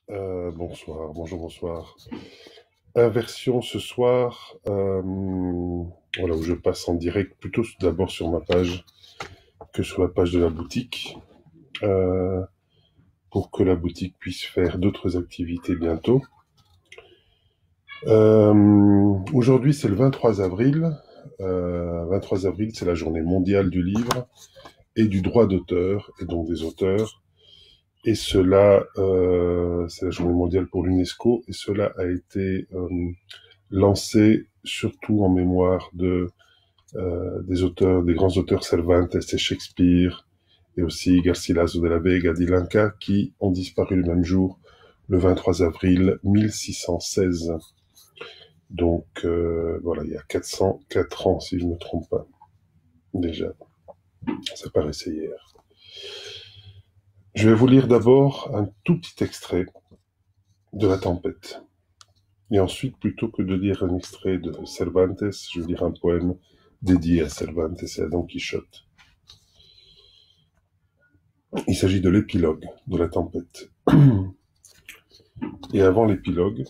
Bonsoir, bonjour, bonsoir. Inversion ce soir, voilà, où je passe en direct plutôt d'abord sur ma page que sur la page de la boutique, euh, pour que la boutique puisse faire d'autres activités bientôt. Aujourd'hui, c'est le 23 avril. 23 avril, c'est la journée mondiale du livre et du droit d'auteur, et donc des auteurs. Et cela, c'est la journée mondiale pour l'UNESCO, et cela a été lancé surtout en mémoire des auteurs, des grands auteurs Cervantes et Shakespeare, et aussi Garcilaso de la Vega d'Ilanca, qui ont disparu le même jour, le 23 avril 1616. Donc voilà, il y a 404 ans, si je ne me trompe pas, déjà. Ça paraissait hier. Je vais vous lire d'abord un tout petit extrait de La Tempête. Et ensuite, plutôt que de lire un extrait de Cervantes, je vais lire un poème dédié à Cervantes et à Don Quichotte. Il s'agit de l'épilogue de La Tempête. Et avant l'épilogue,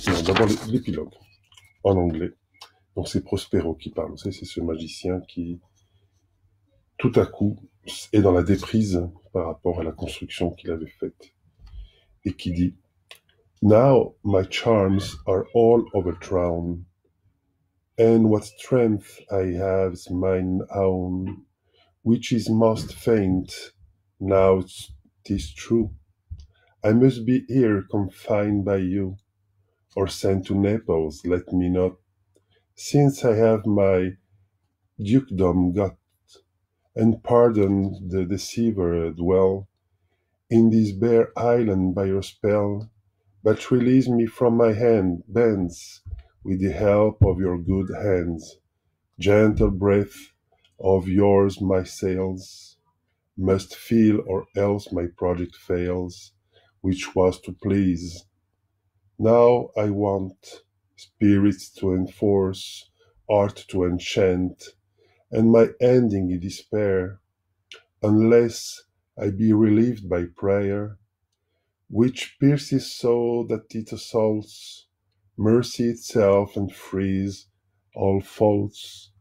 non, d'abord l'épilogue, en anglais. Donc c'est Prospero qui parle. Vous savez, c'est ce magicien qui, tout à coup, est dans la déprise par rapport à la construction qu'il avait faite. Et qui dit « Now my charms are all overthrown, and what strength I have is mine own, which is most faint, now 'tis true. I must be here confined by you, or sent to Naples, let me not, since I have my dukedom got, and pardon the deceiver dwell in this bare island by your spell, but release me from my bands with the help of your good hands. Gentle breath of yours my sails must fill, or else my project fails, which was to please. Now I want spirits to enforce, art to enchant, and my ending in despair, unless I be relieved by prayer, which pierces so that it assaults mercy itself and frees all faults,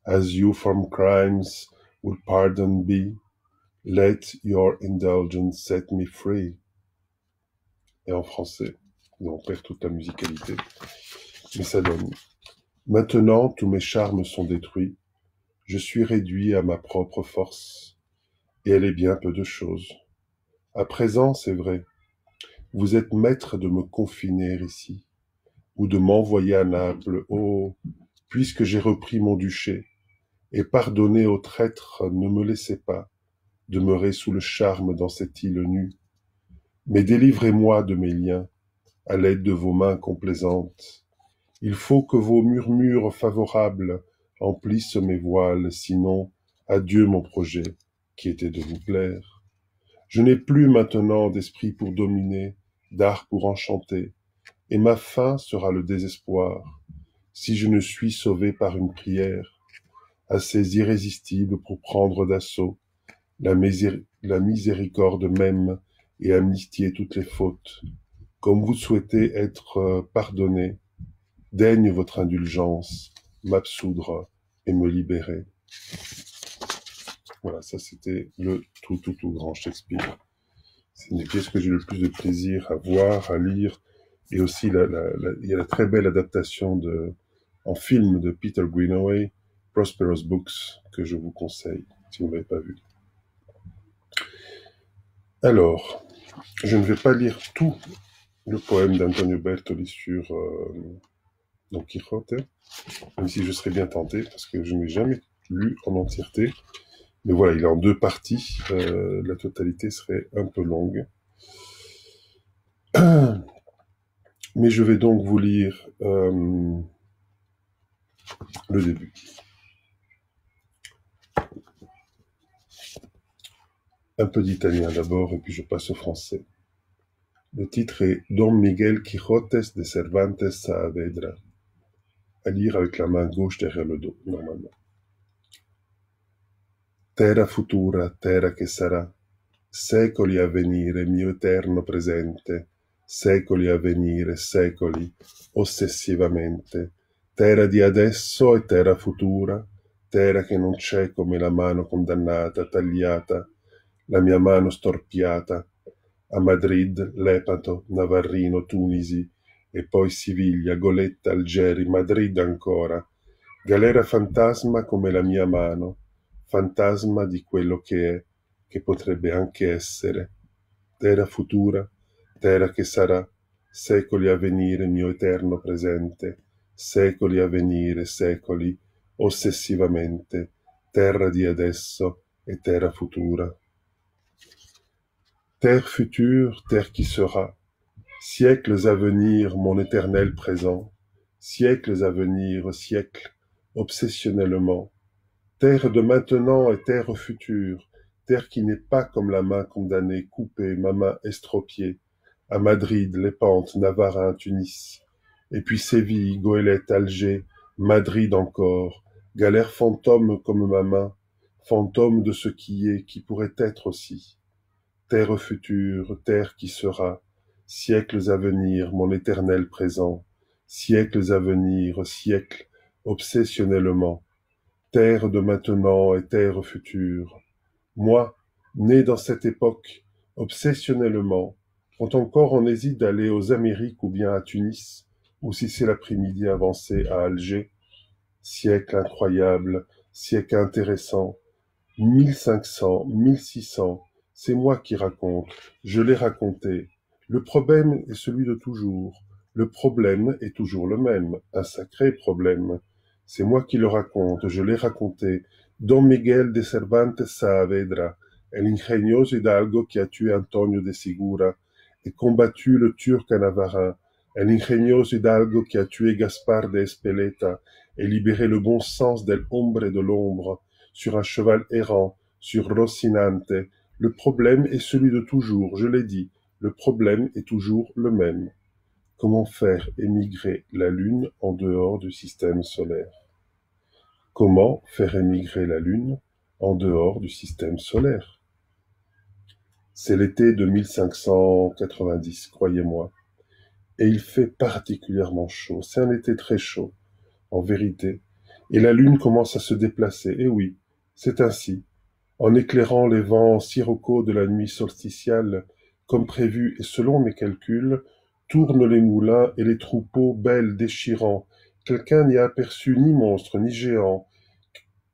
as you from crimes would pardon be, let your indulgence set me free. Et en français, on perd toute la musicalité, mais ça donne. Maintenant, tous mes charmes sont détruits, je suis réduit à ma propre force, et elle est bien peu de choses. À présent, c'est vrai, vous êtes maître de me confiner ici, ou de m'envoyer à Naples, oh, puisque j'ai repris mon duché, et pardonnez aux traîtres, ne me laissez pas demeurer sous le charme dans cette île nue, mais délivrez-moi de mes liens, à l'aide de vos mains complaisantes. Il faut que vos murmures favorables emplissent mes voiles, sinon, adieu mon projet, qui était de vous plaire. Je n'ai plus maintenant d'esprit pour dominer, d'art pour enchanter, et ma fin sera le désespoir, si je ne suis sauvé par une prière, assez irrésistible pour prendre d'assaut la miséricorde même et amnistier toutes les fautes. Comme vous souhaitez être pardonné, daigne votre indulgence m'absoudre et me libérer. Voilà, ça c'était le tout grand Shakespeare. C'est une des pièces que j'ai le plus de plaisir à voir, à lire, et aussi il y a la très belle adaptation en film de Peter Greenaway, Prosperous Books, que je vous conseille si vous ne l'avez pas vu. Alors, je ne vais pas lire tout le poème d'Antonio Bertoli sur Don Quichotte, même si je serais bien tenté, parce que je ne l'ai jamais lu en entièreté. Mais voilà, il est en deux parties. La totalité serait un peu longue. Mais je vais donc vous lire le début. Un peu d'italien d'abord, et puis je passe au français. Le titre est Don Miguel Quijotes de Cervantes Saavedra. À lire avec la main gauche derrière le dos, normalement. Terra futura, terra che sarà, secoli a venire, mio eterno presente, secoli a venire, secoli, ossessivamente, terra di adesso e terra futura, terra che non c'è come la mano condannata, tagliata, la mia mano storpiata, a Madrid, Lepanto, Navarrino, Tunisi, e poi Siviglia, Goletta, Algeri, Madrid ancora, galera fantasma come la mia mano, fantasma di quello che è, che potrebbe anche essere, terra futura, terra che sarà, secoli a venire, mio eterno presente, secoli a venire, secoli, ossessivamente, terra di adesso e terra futura. Terre future, terre qui sera, siècles à venir, mon éternel présent, siècles à venir, siècles, obsessionnellement, terre de maintenant et terre future, terre qui n'est pas comme la main condamnée, coupée, ma main estropiée, à Madrid, Lépante, Navarin, Tunis, et puis Séville, Goélette, Alger, Madrid encore, galère fantôme comme ma main, fantôme de ce qui est, qui pourrait être aussi. Terre future, terre qui sera, siècles à venir, mon éternel présent, siècles à venir, siècles, obsessionnellement, terre de maintenant et terre future. Moi, né dans cette époque, obsessionnellement, quand encore on hésite d'aller aux Amériques ou bien à Tunis, ou si c'est l'après-midi avancé à Alger, siècle incroyable, siècle intéressant, 1500, 1600, c'est moi qui raconte, je l'ai raconté. Le problème est celui de toujours. Le problème est toujours le même, un sacré problème. C'est moi qui le raconte, je l'ai raconté. Don Miguel de Cervantes Saavedra, el ingenioso hidalgo qui a tué Antonio de Segura et combattu le Turc à Navarin, el ingenioso hidalgo qui a tué Gaspar de Espeleta et libéré le bon sens del hombre de l'ombre, sur un cheval errant, sur Rocinante. Le problème est celui de toujours, je l'ai dit, le problème est toujours le même. Comment faire émigrer la Lune en dehors du système solaire? Comment faire émigrer la Lune en dehors du système solaire? C'est l'été de 1590, croyez-moi. Et il fait particulièrement chaud, c'est un été très chaud, en vérité. Et la Lune commence à se déplacer, et oui, c'est ainsi. En éclairant les vents sirocco de la nuit solsticiale, comme prévu et selon mes calculs, tournent les moulins et les troupeaux bêles déchirants. Quelqu'un n'y a aperçu ni monstre, ni géant,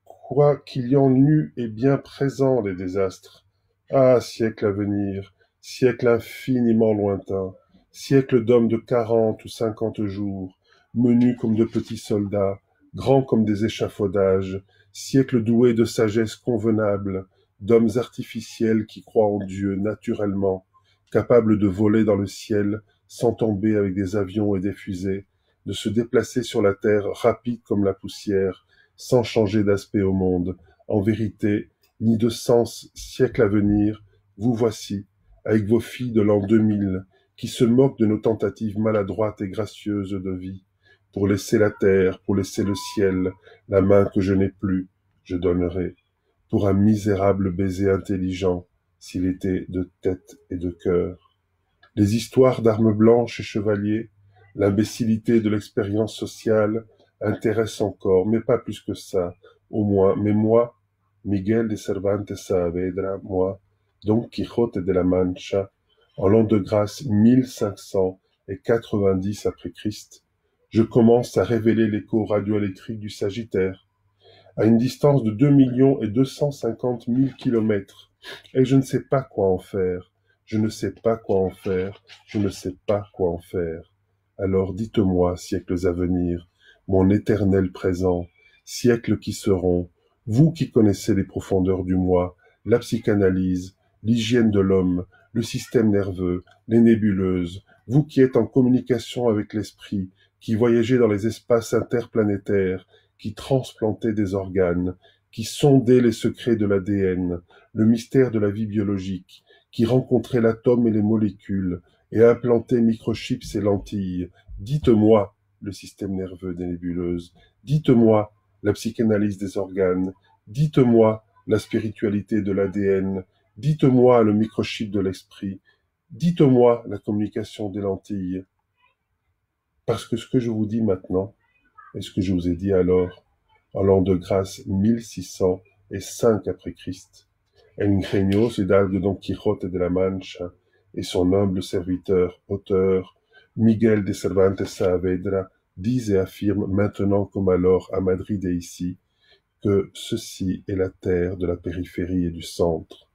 quoi qu'il y en eût et bien présent les désastres. Ah, siècle à venir, siècle infiniment lointain, siècle d'hommes de 40 ou 50 jours, menus comme de petits soldats, grands comme des échafaudages, siècle doué de sagesse convenable, d'hommes artificiels qui croient en Dieu naturellement, capables de voler dans le ciel sans tomber avec des avions et des fusées, de se déplacer sur la terre rapide comme la poussière, sans changer d'aspect au monde. En vérité, ni de sens, siècle à venir, vous voici, avec vos filles de l'an 2000, qui se moquent de nos tentatives maladroites et gracieuses de vie, pour laisser la terre, pour laisser le ciel, la main que je n'ai plus, je donnerai, pour un misérable baiser intelligent, s'il était de tête et de cœur. Les histoires d'armes blanches et chevaliers, l'imbécilité de l'expérience sociale, intéressent encore, mais pas plus que ça, au moins, mais moi, Miguel de Cervantes Saavedra, moi, Don Quijote de la Mancha, en l'an de grâce 1590 après Christ, je commence à révéler l'écho radioélectrique du Sagittaire, à une distance de 2,250 millions de kilomètres, et je ne sais pas quoi en faire, je ne sais pas quoi en faire, je ne sais pas quoi en faire. Alors dites-moi, siècles à venir, mon éternel présent, siècles qui seront, vous qui connaissez les profondeurs du moi, la psychanalyse, l'hygiène de l'homme, le système nerveux, les nébuleuses, vous qui êtes en communication avec l'esprit, qui voyagez dans les espaces interplanétaires, qui transplantez des organes, qui sondez les secrets de l'ADN, le mystère de la vie biologique, qui rencontrez l'atome et les molécules, et implantez microchips et lentilles. Dites-moi le système nerveux des nébuleuses, dites-moi la psychanalyse des organes, dites-moi la spiritualité de l'ADN, Dites-moi le microchip de l'esprit. Dites-moi la communication des lentilles. Parce que ce que je vous dis maintenant, et ce que je vous ai dit alors, en l'an de grâce 1605 après Christ, El Ingenio Hidalgo Don Quijote de la Mancha et son humble serviteur, auteur, Miguel de Cervantes Saavedra, disent et affirment maintenant comme alors à Madrid et ici, que ceci est la terre de la périphérie et du centre,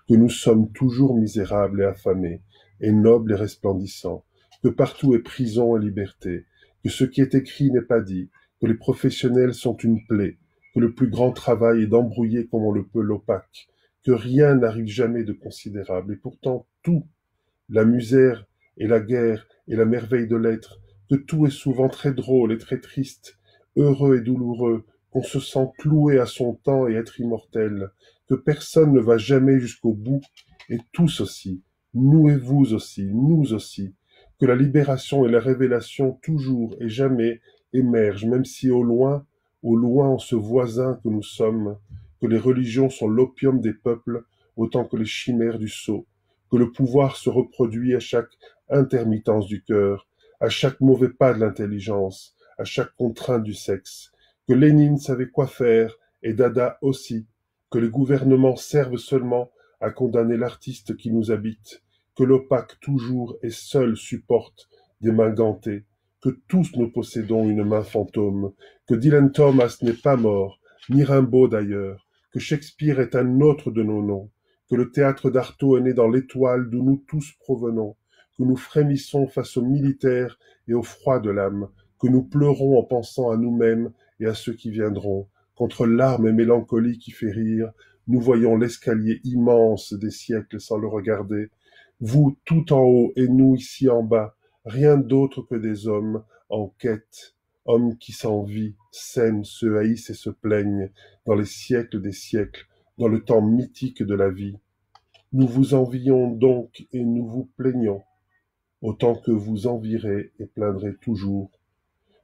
que nous sommes toujours misérables et affamés, et nobles et resplendissants, que partout est prison et liberté, que ce qui est écrit n'est pas dit, que les professionnels sont une plaie, que le plus grand travail est d'embrouiller comme on le peut l'opaque, que rien n'arrive jamais de considérable, et pourtant tout, la misère et la guerre et la merveille de l'être, que tout est souvent très drôle et très triste, heureux et douloureux, qu'on se sent cloué à son temps et être immortel, que personne ne va jamais jusqu'au bout, et tous aussi, nous et vous aussi, nous aussi, que la libération et la révélation toujours et jamais émergent, même si au loin en ce voisin que nous sommes, que les religions sont l'opium des peuples autant que les chimères du sceau, que le pouvoir se reproduit à chaque intermittence du cœur, à chaque mauvais pas de l'intelligence, à chaque contrainte du sexe, que Lénine savait quoi faire, et Dada aussi, que les gouvernements servent seulement à condamner l'artiste qui nous habite, que l'opaque toujours et seul supporte des mains gantées, que tous nous possédons une main fantôme, que Dylan Thomas n'est pas mort, ni Rimbaud d'ailleurs, que Shakespeare est un autre de nos noms, que le théâtre d'Artaud est né dans l'étoile d'où nous tous provenons, que nous frémissons face aux militaires et au froid de l'âme, que nous pleurons en pensant à nous-mêmes et à ceux qui viendront. Contre larmes et mélancolie qui fait rire, nous voyons l'escalier immense des siècles sans le regarder. Vous tout en haut et nous ici en bas, rien d'autre que des hommes en quête, hommes qui s'envient, s'aiment, se haïssent et se plaignent, dans les siècles des siècles, dans le temps mythique de la vie. Nous vous envions donc et nous vous plaignons, autant que vous envierez et plaindrez toujours,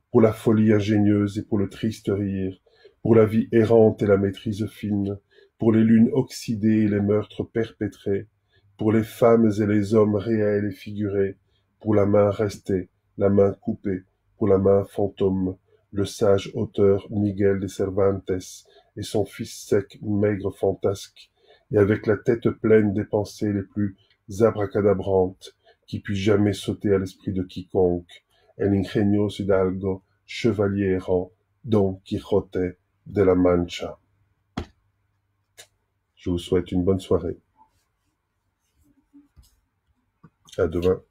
pour la folie ingénieuse et pour le triste rire, pour la vie errante et la maîtrise fine, pour les lunes oxydées et les meurtres perpétrés, pour les femmes et les hommes réels et figurés, pour la main restée, la main coupée, pour la main fantôme, le sage auteur Miguel de Cervantes et son fils sec, maigre, fantasque, et avec la tête pleine des pensées les plus abracadabrantes qui puissent jamais sauter à l'esprit de quiconque, El Ingenio Hidalgo, chevalier errant, Don Quijote de la Mancha. Je vous souhaite une bonne soirée. À demain.